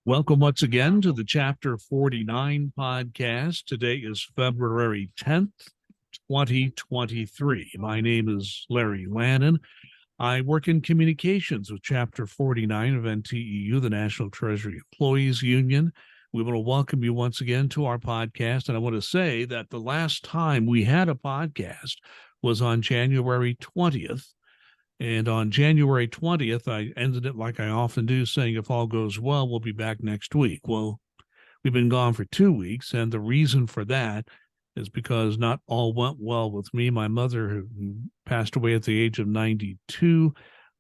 Welcome once again to the Chapter 49 podcast. Today is February 10th, 2023. My name is Larry Lannon. I work in communications with Chapter 49 of NTEU, the National Treasury Employees Union. We want to welcome you once again to our podcast. And I want to say that the last time we had a podcast was on January 20th. And on January 20th, I ended it like I often do, saying, if all goes well, we'll be back next week. Well, we've been gone for 2 weeks. And the reason for that is because not all went well with me. My mother, who passed away at the age of 92,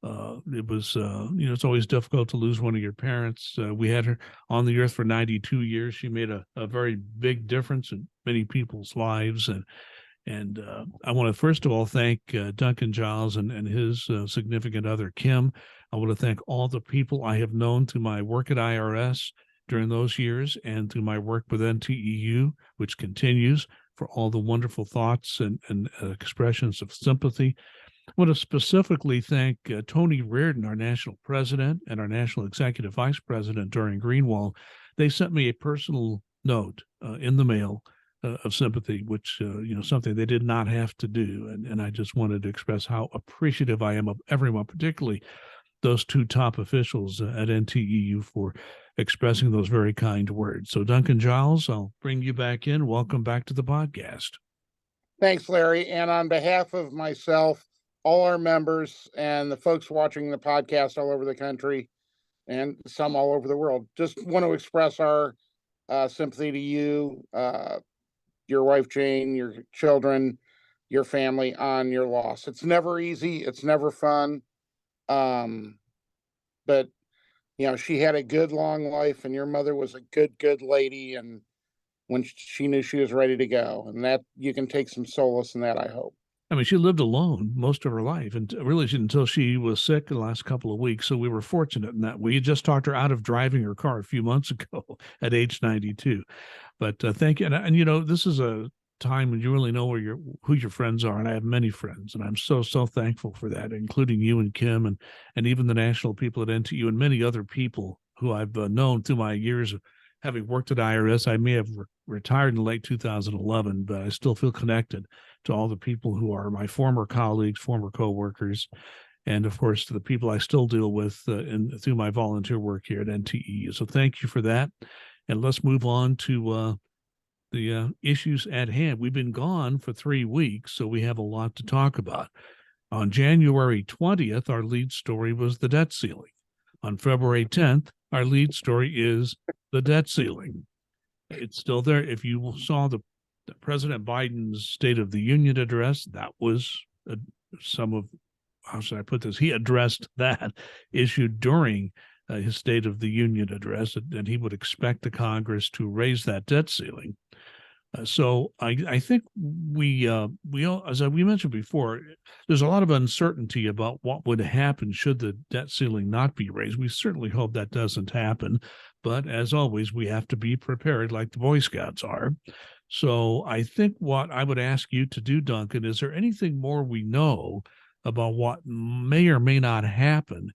it's always difficult to lose one of your parents. We had her on the earth for 92 years. She made a very big difference in many people's lives. And I want to first of all thank Duncan Giles and his significant other, Kim. I want to thank all the people I have known through my work at IRS during those years and through my work with NTEU, which continues, for all the wonderful thoughts and expressions of sympathy. I want to specifically thank Tony Reardon, our national president, and our national executive vice president during Greenwald. They sent me a personal note in the mail of sympathy, which, something they did not have to do. And I just wanted to express how appreciative I am of everyone, particularly those two top officials at NTEU, for expressing those very kind words. So, Duncan Giles, I'll bring you back in. Welcome back to the podcast. Thanks, Larry. And on behalf of myself, all our members, and the folks watching the podcast all over the country and some all over the world, just want to express our sympathy to you, your wife, Jane, your children, your family on your loss. It's never easy. It's never fun. But, she had a good, long life, and your mother was a good lady. And when she knew she was ready to go, and that you can take some solace in that, I hope. I mean, she lived alone most of her life, and really until she was sick the last couple of weeks. So we were fortunate in that. We just talked her out of driving her car a few months ago at age 92. But thank you. And this is a time when you really know who your friends are. And I have many friends, and I'm so thankful for that, including you and Kim and even the national people at NTU and many other people who I've known through my years of having worked at IRS. I may have retired in late 2011, but I still feel connected to all the people who are my former colleagues, former coworkers, and of course to the people I still deal with through my volunteer work here at NTE. So thank you for that. And let's move on to the issues at hand. We've been gone for 3 weeks, so we have a lot to talk about. On January 20th, our lead story was the debt ceiling. On February 10th, our lead story is the debt ceiling. It's still there. If you saw the President Biden's State of the Union address, that was how should I put this? He addressed that issue during his State of the Union address, and he would expect the Congress to raise that debt ceiling. So I think we all, as we mentioned before, there's a lot of uncertainty about what would happen should the debt ceiling not be raised. We certainly hope that doesn't happen, but as always, we have to be prepared, like the Boy Scouts are. So I think what I would ask you to do, Duncan, is there anything more we know about what may or may not happen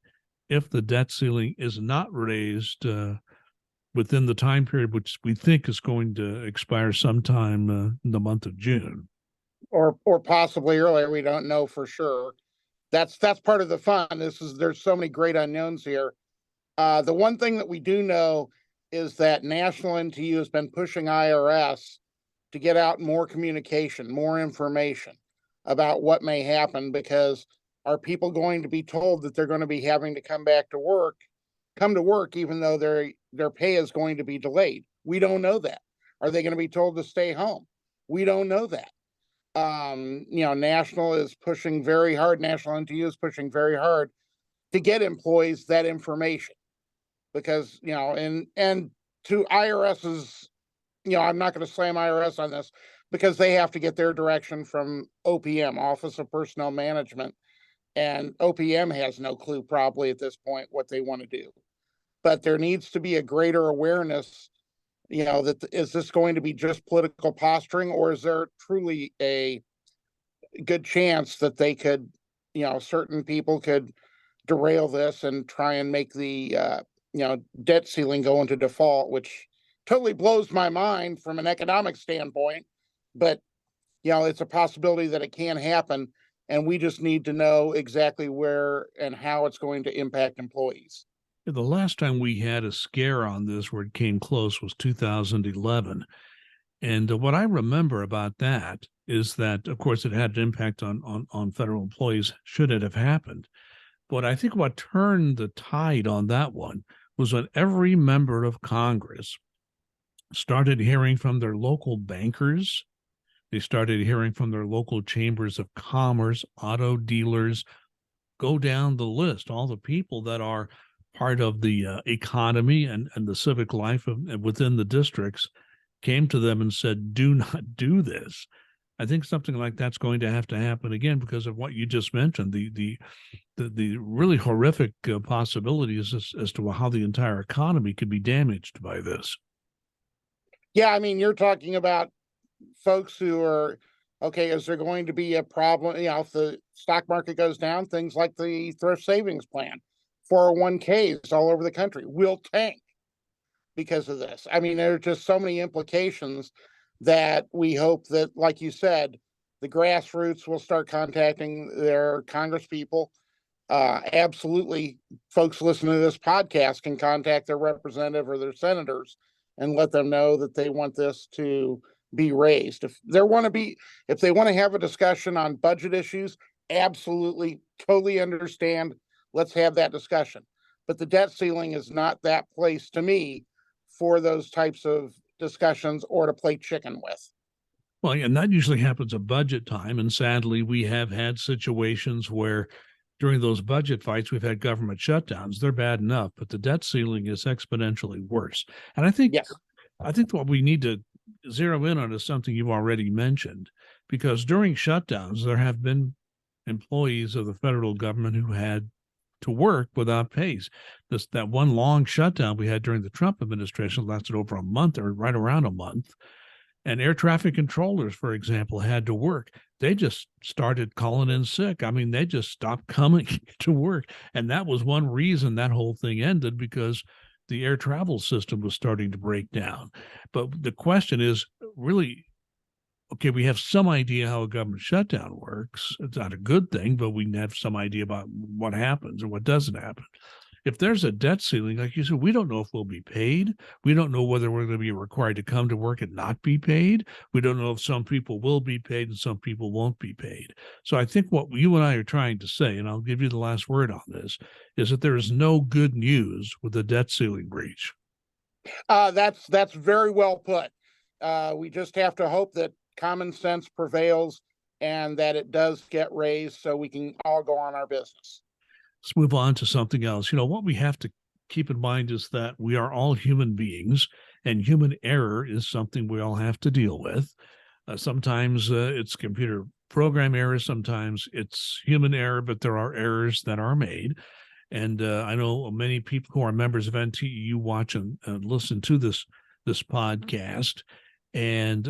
if the debt ceiling is not raised within the time period which we think is going to expire sometime in the month of June, or possibly earlier? We don't know for sure. That's part of the fun. There's so many great unknowns here. The one thing that we do know is that National NTU has been pushing IRS to get out more communication, more information about what may happen, because are people going to be told that they're going to be having to come to work, even though their pay is going to be delayed? We don't know that. Are they going to be told to stay home? We don't know that. National is pushing very hard. National NTU is pushing very hard to get employees that information, because, and to IRS's, I'm not going to slam IRS on this, because they have to get their direction from OPM, Office of Personnel Management. And OPM has no clue probably at this point what they want to do. But there needs to be a greater awareness, that is this going to be just political posturing, or is there truly a good chance that they could, certain people could derail this and try and make the debt ceiling go into default, which totally blows my mind from an economic standpoint. But, it's a possibility that it can happen. And we just need to know exactly where and how it's going to impact employees. The last time we had a scare on this where it came close was 2011. And what I remember about that is that, of course, it had an impact on federal employees should it have happened. But I think what turned the tide on that one was when every member of Congress started hearing from their local bankers. They started hearing from their local chambers of commerce, auto dealers, go down the list, all the people that are part of the economy and the civic life within the districts came to them and said, do not do this. I think something like that's going to happen again because of what you just mentioned, the really horrific possibilities as to how the entire economy could be damaged by this. Yeah, I mean, you're talking about folks who are, okay, is there going to be a problem? If the stock market goes down, things like the thrift savings plan, 401ks all over the country will tank because of this. I mean, there are just so many implications that we hope that, like you said, the grassroots will start contacting their congresspeople. Absolutely, folks listening to this podcast can contact their representative or their senators and let them know that they want this to be raised. If they want to have a discussion on budget issues, absolutely, totally understand. Let's have that discussion. But the debt ceiling is not that place to me for those types of discussions or to play chicken with. Well, and that usually happens at budget time. And sadly, we have had situations where during those budget fights, we've had government shutdowns. They're bad enough, but the debt ceiling is exponentially worse. And Yes. I think what we need to zero in on is something you've already mentioned, because during shutdowns, there have been employees of the federal government who had to work without pays. That one long shutdown we had during the Trump administration lasted over a month or right around a month. And air traffic controllers, for example, had to work. They just started calling in sick. I mean, they just stopped coming to work. And that was one reason that whole thing ended, because the air travel system was starting to break down. But the question is really, okay, we have some idea how a government shutdown works. It's not a good thing, but we have some idea about what happens and what doesn't happen. If there's a debt ceiling, like you said, we don't know if we'll be paid. We don't know whether we're going to be required to come to work and not be paid. We don't know if some people will be paid and some people won't be paid. So I think what you and I are trying to say, and I'll give you the last word on this, is that there is no good news with the debt ceiling breach. That's very well put. We just have to hope that common sense prevails and that it does get raised so we can all go on our business. Let's move on to something else. What we have to keep in mind is that we are all human beings, and human error is something we all have to deal with. Sometimes it's computer program errors, sometimes it's human error, but there are errors that are made. And I know many people who are members of NTEU watch and listen to this podcast. And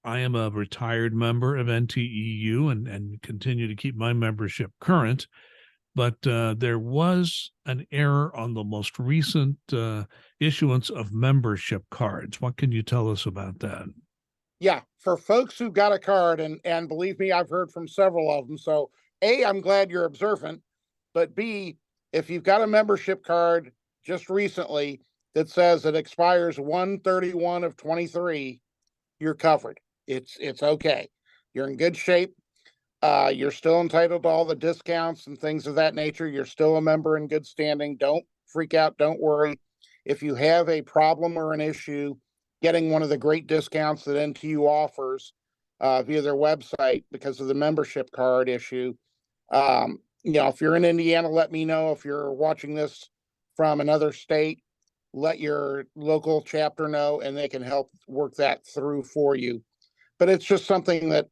I am a retired member of NTEU and continue to keep my membership current. But there was an error on the most recent issuance of membership cards. What can you tell us about that? Yeah, for folks who got a card, and believe me, I've heard from several of them. So, A, I'm glad you're observant, but B, if you've got a membership card just recently that says it expires 1/31 of 23, you're covered. It's okay. You're in good shape. You're still entitled to all the discounts and things of that nature. You're still a member in good standing. Don't freak out. Don't worry. If you have a problem or an issue getting one of the great discounts that NTU offers via their website because of the membership card issue, if you're in Indiana, let me know. If you're watching this from another state, let your local chapter know and they can help work that through for you. But it's just something that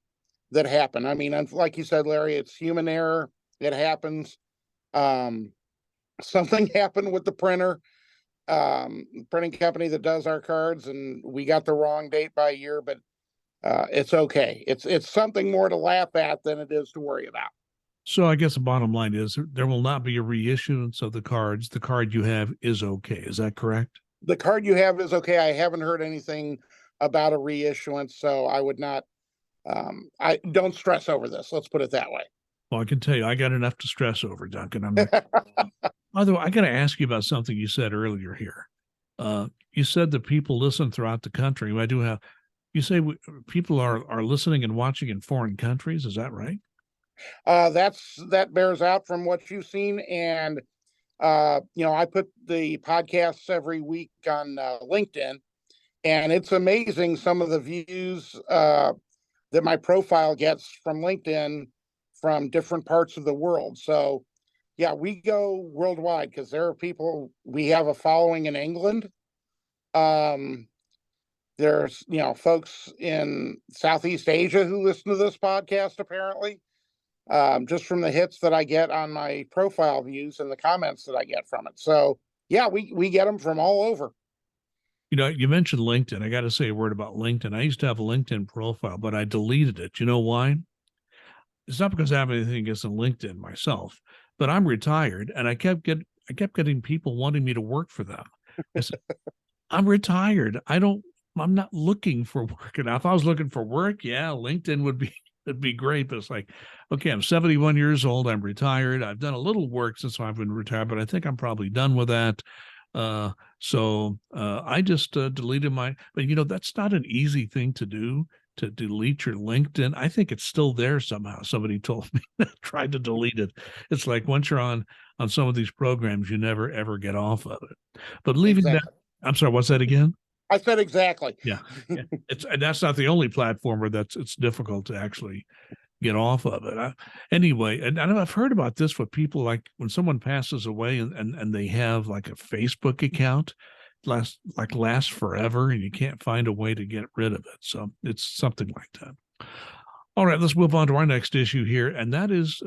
happened. I mean, like you said, Larry, it's human error. It happens. Something happened with the printing company that does our cards, and we got the wrong date by year, but it's okay. It's something more to laugh at than it is to worry about. So I guess the bottom line is there will not be a reissuance of the cards. The card you have is okay. Is that correct? The card you have is okay. I haven't heard anything about a reissuance, so I would not. I don't stress over this. Let's put it that way. Well, I can tell you, I got enough to stress over, Duncan. I'm not. Although I got to ask you about something you said earlier here. You said that people listen throughout the country. I do have. You say people are listening and watching in foreign countries. Is that right? That bears out from what you've seen, and I put the podcasts every week on LinkedIn, and it's amazing some of the views that my profile gets from LinkedIn from different parts of the world. So, yeah, we go worldwide because there are people. We have a following in England. Um, there's folks in Southeast Asia who listen to this podcast apparently, just from the hits that I get on my profile views and the comments that I get from it. So yeah, we get them from all over. You mentioned LinkedIn. I got to say a word about LinkedIn. I used to have a LinkedIn profile, but I deleted it. You know why? It's not because I have anything against LinkedIn myself, but I'm retired, and I kept getting people wanting me to work for them. I said, I'm retired. I'm not looking for work. And if I was looking for work, yeah, LinkedIn it'd be great. But it's like, okay, I'm 71 years old. I'm retired. I've done a little work since I've been retired, but I think I'm probably done with that. So I just deleted but that's not an easy thing to do, to delete your LinkedIn. I think it's still there somehow. Somebody told me that tried to delete it. It's like once you're on some of these programs, you never ever get off of it. But leaving Exactly. that, I'm sorry, what's that again? I said exactly. Yeah. That's not the only platform where it's difficult to actually get off of it. Anyway, and I've heard about this with people, like when someone passes away and they have like a Facebook account lasts forever, and you can't find a way to get rid of it. So it's something like that. All right, let's move on to our next issue here, and that is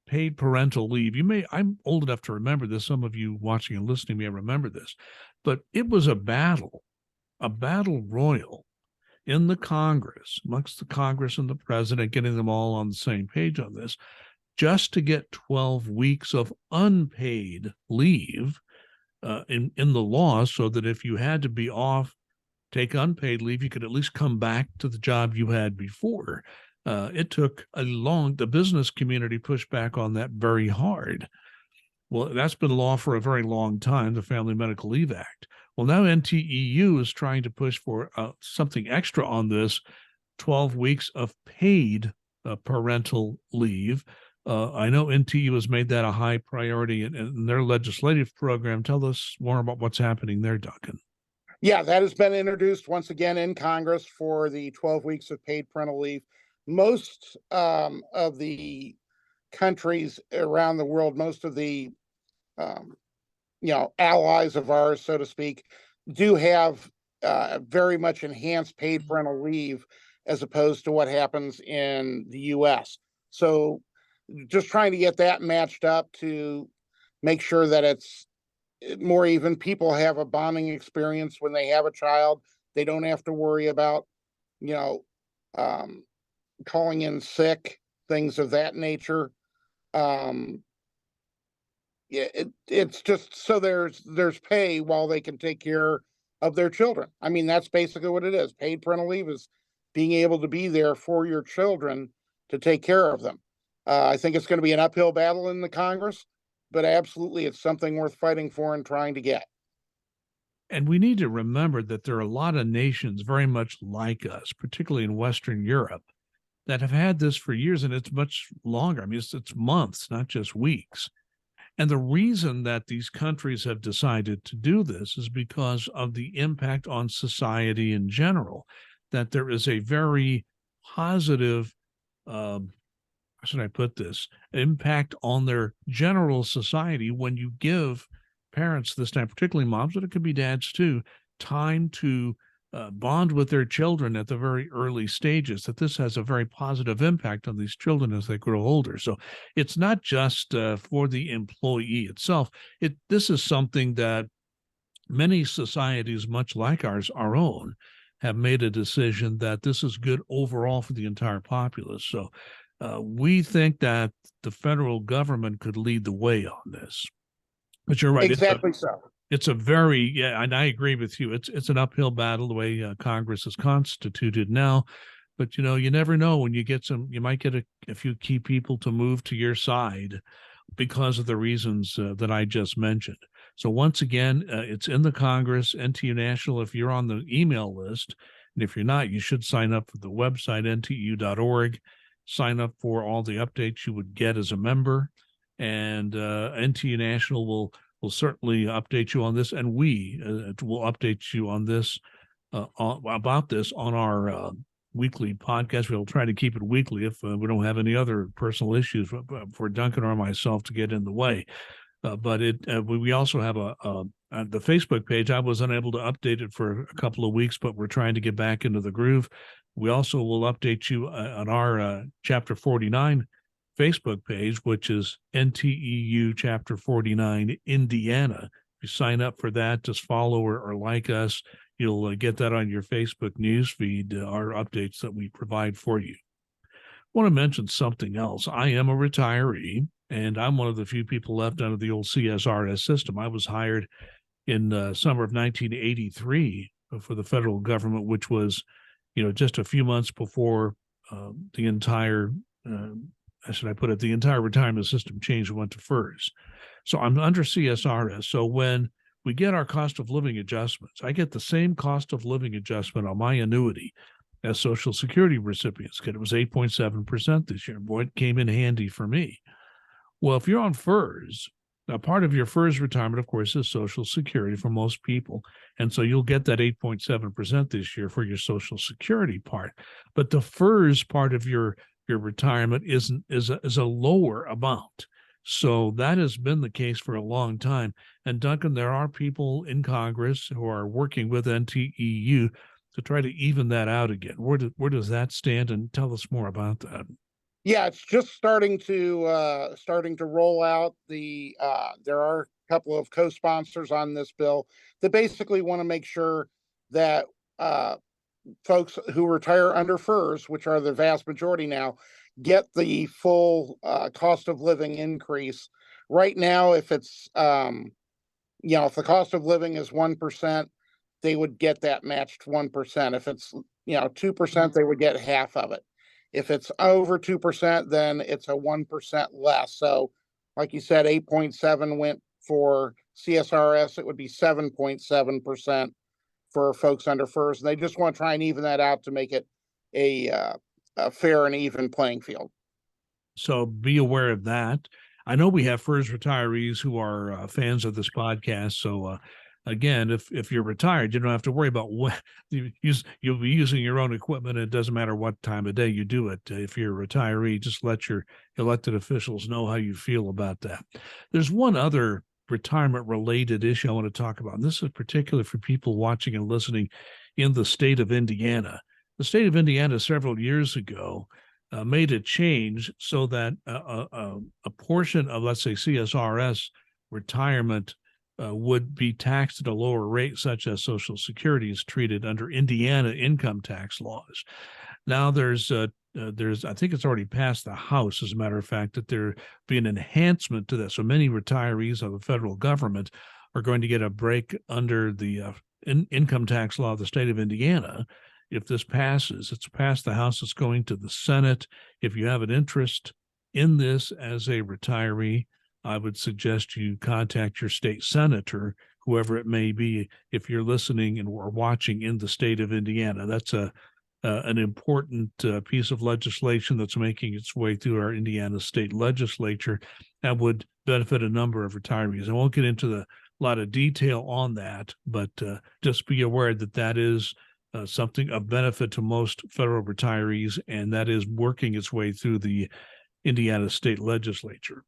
paid parental leave. I'm old enough to remember this. Some of you watching and listening may remember this, but it was a battle royal in the Congress, amongst the Congress and the president, getting them all on the same page on this, just to get 12 weeks of unpaid leave in the law, so that if you had to be off, take unpaid leave, you could at least come back to the job you had before. It took the business community pushed back on that very hard. Well, that's been law for a very long time, the Family Medical Leave Act. Well, now NTEU is trying to push for something extra on this, 12 weeks of paid parental leave. I know NTEU has made that a high priority in their legislative program. Tell us more about what's happening there, Duncan. Yeah, that has been introduced once again in Congress for the 12 weeks of paid parental leave. Most of the countries around the world, most of the allies of ours, so to speak, do have very much enhanced paid parental leave as opposed to what happens in the U.S. So just trying to get that matched up to make sure that it's more even. People have a bonding experience when they have a child. They don't have to worry about, calling in sick, things of that nature. Yeah, it's just so there's pay while they can take care of their children. I mean, that's basically what it is. Paid parental leave is being able to be there for your children to take care of them. I think it's going to be an uphill battle in the Congress, but absolutely it's something worth fighting for and trying to get. And we need to remember that there are a lot of nations very much like us, particularly in Western Europe, that have had this for years, and it's much longer. I mean, it's months, not just weeks. And the reason that these countries have decided to do this is because of the impact on society in general, that there is a very positive, how should I put this, impact on their general society when you give parents this time, particularly moms, but it could be dads too, time to bond with their children at the very early stages, that this has a very positive impact on these children as they grow older. So it's not just for the employee itself. This is something that many societies, much like our own, have made a decision that this is good overall for the entire populace. So We think that the federal government could lead the way on this. But you're right. Exactly so. It's a very, yeah, and I agree with you. It's an uphill battle the way Congress is constituted now. But you never know when you get you might get a few key people to move to your side because of the reasons that I just mentioned. So once again, it's in the Congress, NTU National. If you're on the email list, and if you're not, you should sign up for the website, ntu.org. Sign up for all the updates you would get as a member, and NTU National will certainly update you on this, and we will update you on this about this on our weekly podcast. We'll try to keep it weekly if we don't have any other personal issues for Duncan or myself to get in the way. But we also have the Facebook page. I was unable to update it for a couple of weeks, but we're trying to get back into the groove. We also will update you on our Chapter 49 Facebook page, which is NTEU Chapter 49 Indiana. If you sign up for that, just follow or like us. You'll get that on your Facebook news feed, our updates that we provide for you. I want to mention something else. I am a retiree, and I'm one of the few people left under the old CSRS system. I was hired in summer of 1983 for the federal government, which was, just a few months before the entire, how should I put it, the entire retirement system changed and went to FERS. So I'm under CSRS. So when we get our cost of living adjustments, I get the same cost of living adjustment on my annuity as Social Security recipients get. It was 8.7% this year. Boy, it came in handy for me. Well, if you're on FERS, now part of your FERS retirement, of course, is Social Security for most people. And so you'll get that 8.7% this year for your Social Security part. But the FERS part of your retirement is a lower amount. So that has been the case for a long time. And Duncan, there are people in Congress who are working with NTEU to try to even that out again. Where does that stand? And tell us more about that. Yeah, it's just starting to roll out. There are a couple of co-sponsors on this bill that basically want to make sure that folks who retire under FERS, which are the vast majority now, get the full cost of living increase. Right now, if it's if the cost of living is 1%, they would get that matched 1%. If it's 2%, they would get half of it. If it's over 2%, then it's a 1% less. So, like you said, 8.7 went for CSRS. It would be 7.7% for folks under FERS. And they just want to try and even that out to make it a fair and even playing field. So be aware of that. I know we have FERS retirees who are fans of this podcast. So again, if you're retired, you don't have to worry about what you'll be using your own equipment. It doesn't matter what time of day you do it. If you're a retiree, just let your elected officials know how you feel about that. There's one other retirement related issue I want to talk about. And this is particularly for people watching and listening in the state of Indiana. The state of Indiana several years ago made a change so that a portion of, let's say, CSRS retirement would be taxed at a lower rate, such as Social Security is treated under Indiana income tax laws. Now there's I think it's already passed the House, as a matter of fact, that there be an enhancement to that. So many retirees of the federal government are going to get a break under the income tax law of the state of Indiana. If this passes, it's passed the House, it's going to the Senate. If you have an interest in this as a retiree, I would suggest you contact your state senator, whoever it may be, if you're listening and or watching in the state of Indiana. That's an important piece of legislation that's making its way through our Indiana state legislature that would benefit a number of retirees. I won't get into a lot of detail on that, but just be aware that that is something of benefit to most federal retirees, and that is working its way through the Indiana state legislature.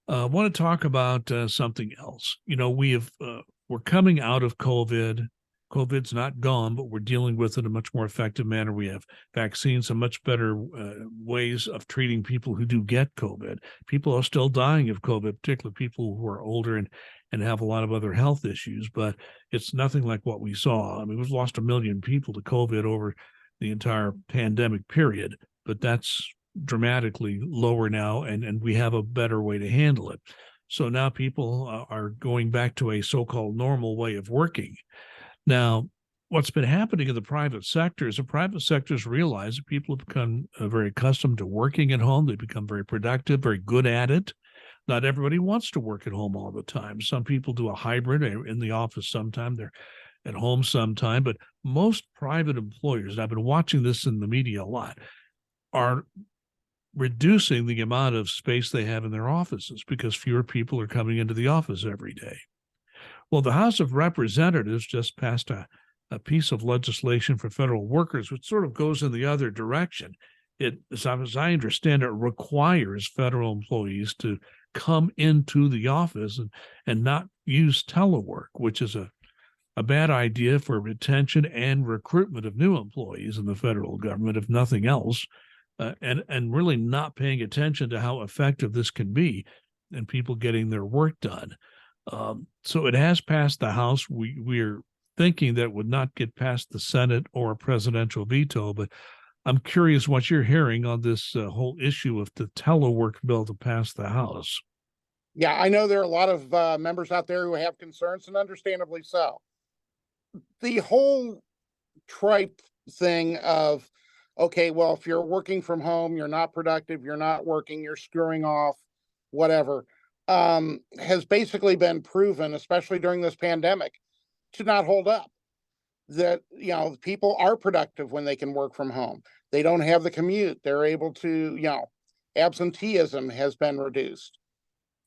I want to talk about something else. We're coming out of COVID. COVID's not gone, but we're dealing with it in a much more effective manner. We have vaccines and much better ways of treating people who do get COVID. People are still dying of COVID, particularly people who are older and have a lot of other health issues, but it's nothing like what we saw. I mean, we've lost 1 million people to COVID over the entire pandemic period, but that's dramatically lower now, and we have a better way to handle it. So now people are going back to a so-called normal way of working. Now, what's been happening in the private sector is the private sectors realize that people have become very accustomed to working at home. They become very productive, very good at it. Not everybody wants to work at home all the time. Some people do a hybrid. They're in the office sometime, they're at home sometime. But most private employers, and I've been watching this in the media a lot, are reducing the amount of space they have in their offices because fewer people are coming into the office every day. Well, the House of Representatives just passed a piece of legislation for federal workers, which sort of goes in the other direction. It, as I understand it, requires federal employees to come into the office and not use telework, which is a bad idea for retention and recruitment of new employees in the federal government, if nothing else, and really not paying attention to how effective this can be and people getting their work done. So it has passed the House. We're thinking that it would not get past the Senate or a presidential veto, but I'm curious what you're hearing on this whole issue of the telework bill to pass the House. Yeah, I know there are a lot of members out there who have concerns, and understandably so. The whole tripe thing of, okay, well, if you're working from home, you're not productive, you're not working, you're screwing off, whatever, has basically been proven, especially during this pandemic, to not hold up. That, people are productive when they can work from home. They don't have the commute. They're able to, absenteeism has been reduced.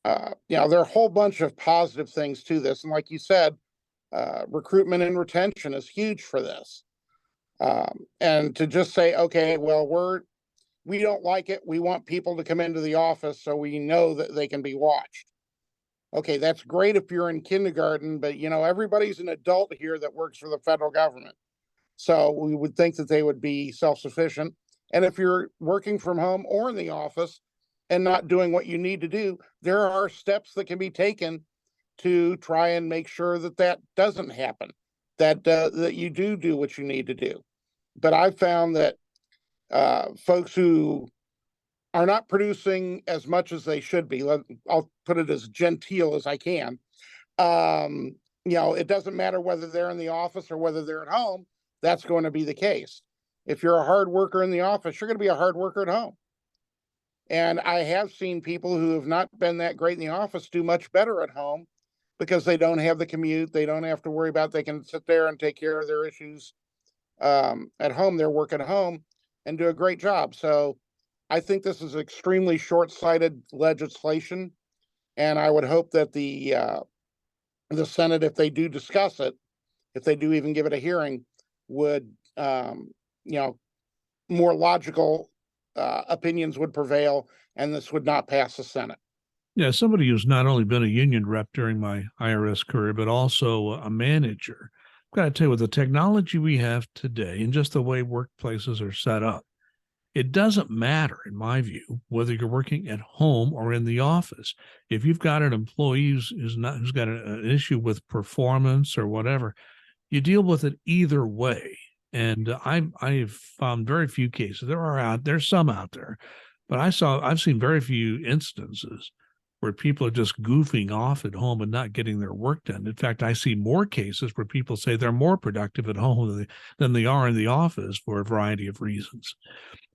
There are a whole bunch of positive things to this. And like you said, recruitment and retention is huge for this. And to just say, okay, well, we don't like it. We want people to come into the office so we know that they can be watched. Okay, that's great if you're in kindergarten, but everybody's an adult here that works for the federal government. So we would think that they would be self-sufficient. And if you're working from home or in the office and not doing what you need to do, there are steps that can be taken to try and make sure that that doesn't happen, that you do what you need to do. But I've found that folks who are not producing as much as they should be, I'll put it as genteel as I can. It doesn't matter whether they're in the office or whether they're at home, that's going to be the case. If you're a hard worker in the office, you're going to be a hard worker at home. And I have seen people who have not been that great in the office do much better at home because they don't have the commute. They don't have to worry about, they can sit there and take care of their issues at home, their work at home, and do a great job. So I think this is extremely short-sighted legislation, and I would hope that the Senate, if they do discuss it, if they do even give it a hearing, would more logical opinions would prevail, and this would not pass the Senate. Yeah, somebody who's not only been a union rep during my IRS career, but also a manager. I've got to tell you, with the technology we have today and just the way workplaces are set up, it doesn't matter, in my view, whether you're working at home or in the office. If you've got an employee who's got an issue with performance or whatever, you deal with it either way. And I've found very few cases. There's some out there, but I've seen very few instances where people are just goofing off at home and not getting their work done. In fact, I see more cases where people say they're more productive at home than they are in the office for a variety of reasons.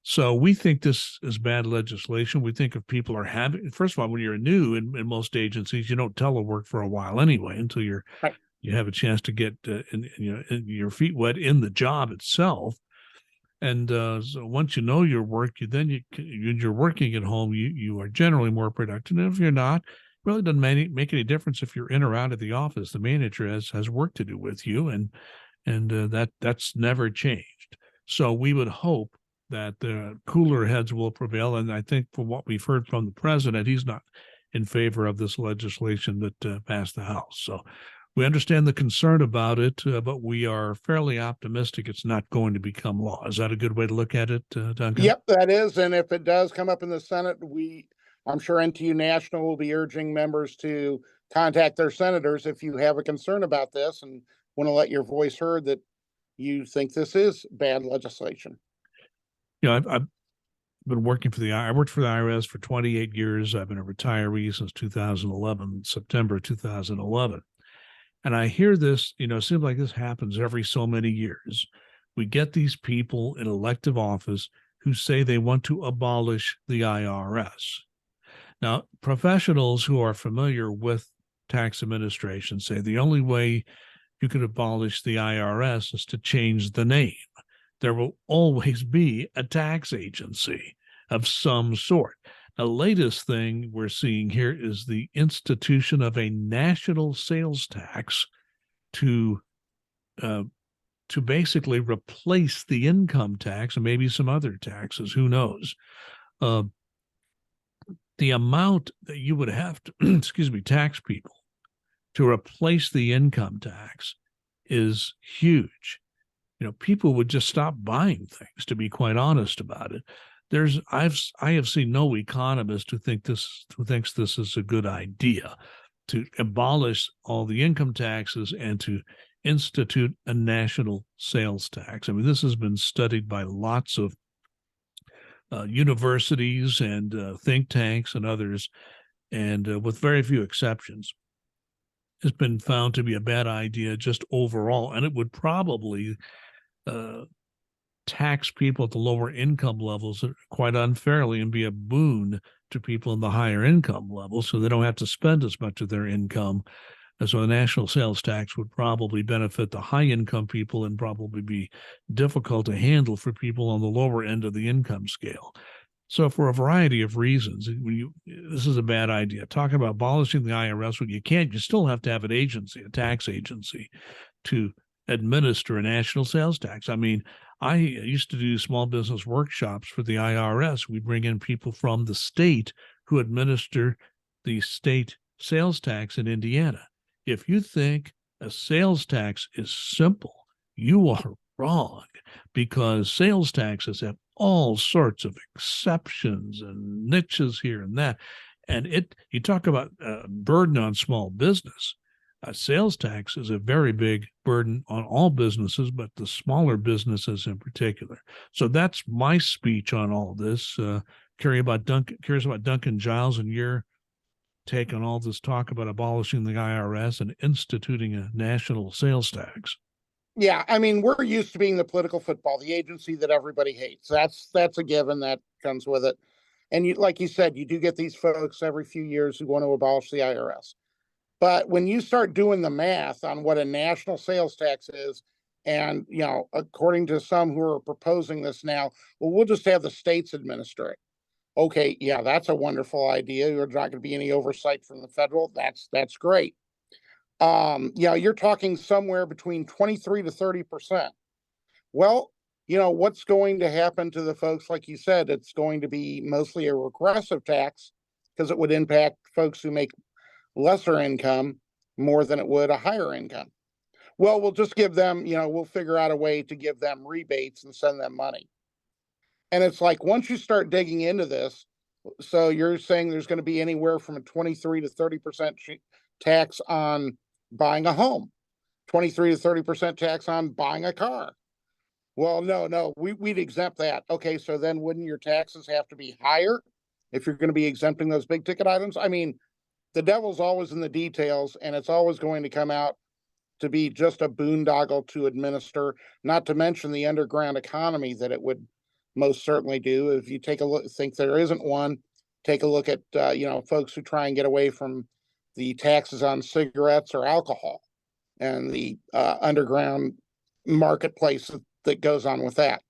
So we think this is bad legislation. We think if people are having, first of all, when you're new in most agencies, you don't telework for a while anyway until you have a chance to get your feet wet in the job itself. And so once you know your work, you're working at home, you are generally more productive. And if you're not, it really doesn't make any difference if you're in or out of the office. The manager has work to do with you, and that's never changed. So we would hope that the cooler heads will prevail. And I think from what we've heard from the president, he's not in favor of this legislation that passed the House. So we understand the concern about it, but we are fairly optimistic it's not going to become law. Is that a good way to look at it, Duncan? Yep, that is. And if it does come up in the Senate, I'm sure NTU National will be urging members to contact their senators if you have a concern about this and want to let your voice heard that you think this is bad legislation. I've been working for I worked for the IRS for 28 years. I've been a retiree since 2011, September 2011. And I hear this, it seems like this happens every so many years. We get these people in elective office who say they want to abolish the IRS. Now, professionals who are familiar with tax administration say the only way you can abolish the IRS is to change the name. There will always be a tax agency of some sort. The latest thing we're seeing here is the institution of a national sales tax to basically replace the income tax and maybe some other taxes. Who knows? The amount that you would have to, tax people to replace the income tax is huge. People would just stop buying things, to be quite honest about it. I have seen no economist who thinks this is a good idea to abolish all the income taxes and to institute a national sales tax. I mean, this has been studied by lots of universities and think tanks and others, and with very few exceptions, has been found to be a bad idea just overall, and it would probably tax people at the lower income levels quite unfairly and be a boon to people in the higher income levels, so they don't have to spend as much of their income. And so a national sales tax would probably benefit the high income people and probably be difficult to handle for people on the lower end of the income scale. So for a variety of reasons, this is a bad idea. Talking about abolishing the IRS, when you still have to have an agency, a tax agency, to administer a national sales tax. I mean, I used to do small business workshops for the IRS. We bring in people from the state who administer the state sales tax in Indiana. If you think a sales tax is simple, you are wrong, because sales taxes have all sorts of exceptions and niches here and that. And you talk about burden on small business. Sales tax is a very big burden on all businesses, but the smaller businesses in particular. So that's my speech on all this. Curious about Duncan Giles and your take on all this talk about abolishing the IRS and instituting a national sales tax. Yeah, I mean, we're used to being the political football, the agency that everybody hates. That's a given that comes with it. And like you said, you do get these folks every few years who want to abolish the IRS. But when you start doing the math on what a national sales tax is, and according to some who are proposing this now, well, we'll just have the states administer it. Okay, yeah, that's a wonderful idea. There's not going to be any oversight from the federal. That's great. You're talking somewhere between 23 to 30%. Well, what's going to happen to the folks? Like you said, it's going to be mostly a regressive tax because it would impact folks who make lesser income more than it would a higher income. Well, we'll just give them, we'll figure out a way to give them rebates and send them money. And it's like, once you start digging into this, so you're saying there's going to be anywhere from a 23 to 30% tax on buying a home, 23 to 30% tax on buying a car. Well, no, we'd exempt that. Okay, so then wouldn't your taxes have to be higher if you're going to be exempting those big ticket items? I mean, the devil's always in the details, and it's always going to come out to be just a boondoggle to administer, not to mention the underground economy that it would most certainly do. If you take a look, think there isn't one, take a look at, folks who try and get away from the taxes on cigarettes or alcohol and the underground marketplace that goes on with that.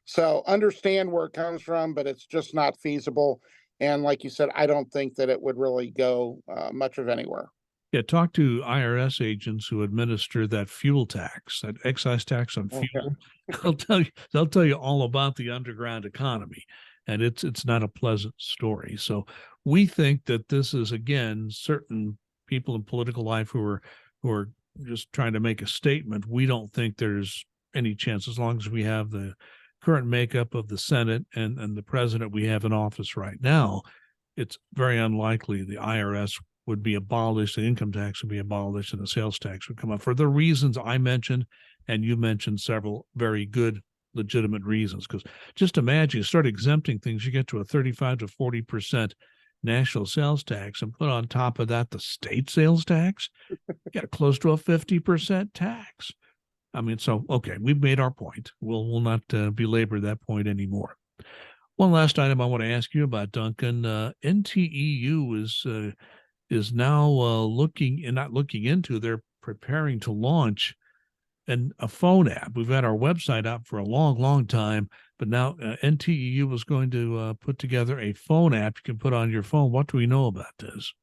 So understand where it comes from, but it's just not feasible. And like you said, I don't think that it would really go much of anywhere. Yeah, talk to IRS agents who administer that fuel tax, that excise tax on fuel. Okay. They'll tell you all about the underground economy, and it's not a pleasant story. So we think that this is, again, certain people in political life who are just trying to make a statement. We don't think there's any chance, as long as we have the current makeup of the Senate and the president we have in office right now, it's very unlikely the IRS would be abolished, the income tax would be abolished, and the sales tax would come up for the reasons I mentioned, and you mentioned several very good legitimate reasons. Because just imagine, you start exempting things, you get to a 35 to 40% national sales tax, and put on top of that the state sales tax, you got close to a 50% tax. I mean, so, okay, we've made our point. We'll not belabor that point anymore. One last item I want to ask you about, Duncan. NTEU is now looking and not looking into, they're preparing to launch a phone app. We've had our website up for a long, long time, but now NTEU was going to put together a phone app you can put on your phone. What do we know about this?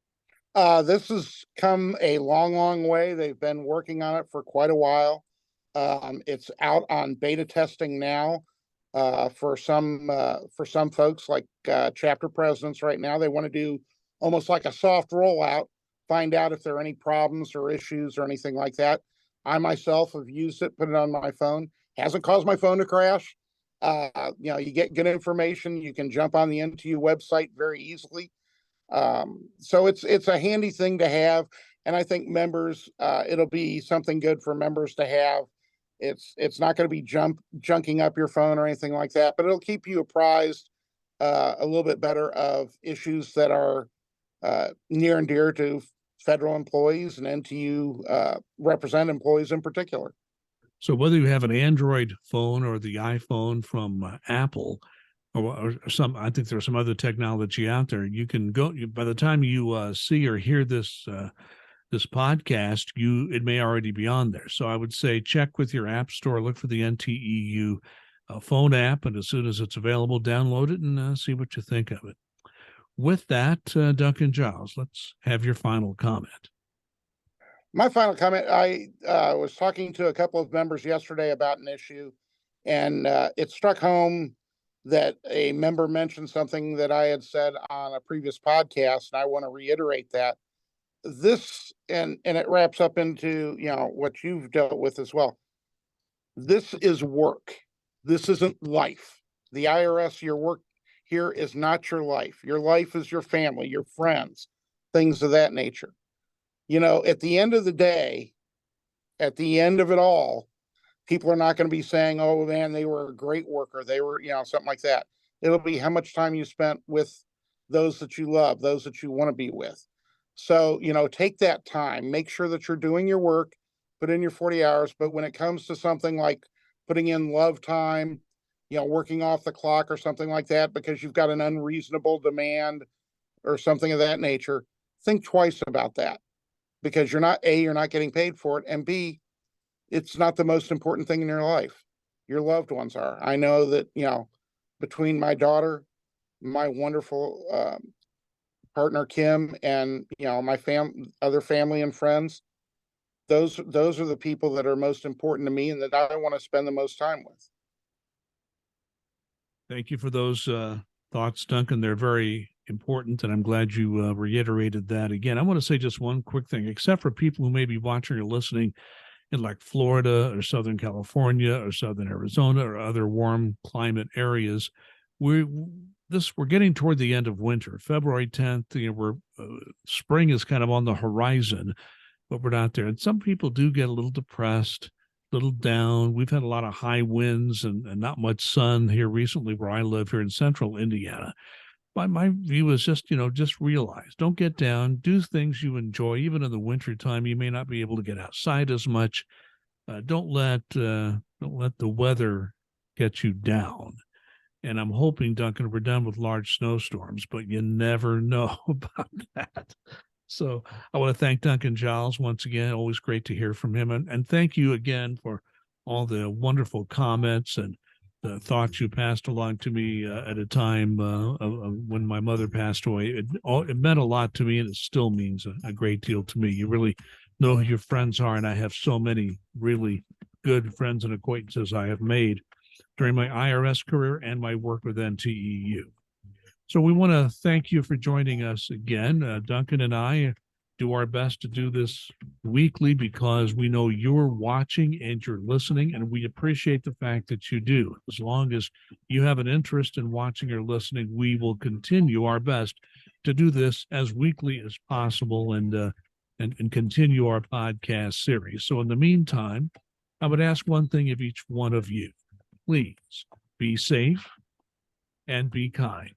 This has come a long, long way. They've been working on it for quite a while. It's out on beta testing now. For some folks like chapter presidents right now, they want to do almost like a soft rollout, find out if there are any problems or issues or anything like that. I myself have used it, put it on my phone. Hasn't caused my phone to crash. You get good information. You can jump on the NTU website very easily. So it's a handy thing to have, and I think members, it'll be something good for members to have. It's not going to be junking up your phone or anything like that, but it'll keep you apprised a little bit better of issues that are near and dear to federal employees and NTU represent employees in particular. So whether you have an Android phone or the iPhone from Apple, or some, I think there's some other technology out there, you can go, by the time you see or hear this podcast, it may already be on there. So I would say check with your app store, look for the NTEU phone app, and as soon as it's available, download it and see what you think of it. With that, Duncan Giles, let's have your final comment. My final comment, I was talking to a couple of members yesterday about an issue, and it struck home that a member mentioned something that I had said on a previous podcast, and I want to reiterate that. This, and it wraps up into, what you've dealt with as well. This is work. This isn't life. The IRS, your work here is not your life. Your life is your family, your friends, things of that nature. At the end of the day, at the end of it all, people are not going to be saying, oh man, they were a great worker. They were, something like that. It'll be how much time you spent with those that you love, those that you want to be with. So, take that time, make sure that you're doing your work, put in your 40 hours. But when it comes to something like putting in love time, working off the clock or something like that, because you've got an unreasonable demand or something of that nature, think twice about that, because you're not getting paid for it. And B, it's not the most important thing in your life. Your loved ones are. I know that, between my daughter, my wonderful partner Kim, and my other family and friends, those are the people that are most important to me and that I want to spend the most time with. Thank you for those thoughts, Duncan. They're very important, and I'm glad you reiterated that again. I want to say just one quick thing, except for people who may be watching or listening in like Florida or Southern California or Southern Arizona or other warm climate areas. We're getting toward the end of winter. February 10th, spring is kind of on the horizon, but we're not there. And some people do get a little depressed, a little down. We've had a lot of high winds and not much sun here recently where I live here in central Indiana. My view is just realize, don't get down, do things you enjoy. Even in the wintertime, you may not be able to get outside as much. Don't let the weather get you down. And I'm hoping, Duncan, we're done with large snowstorms, but you never know about that. So I want to thank Duncan Giles once again. Always great to hear from him. And thank you again for all the wonderful comments and the thoughts you passed along to me at a time when my mother passed away. It meant a lot to me, and it still means a great deal to me. You really know who your friends are, and I have so many really good friends and acquaintances I have made during my IRS career and my work with NTEU. So we want to thank you for joining us again. Duncan and I do our best to do this weekly because we know you're watching and you're listening, and we appreciate the fact that you do. As long as you have an interest in watching or listening, we will continue our best to do this as weekly as possible and continue our podcast series. So in the meantime, I would ask one thing of each one of you. please be safe and be kind.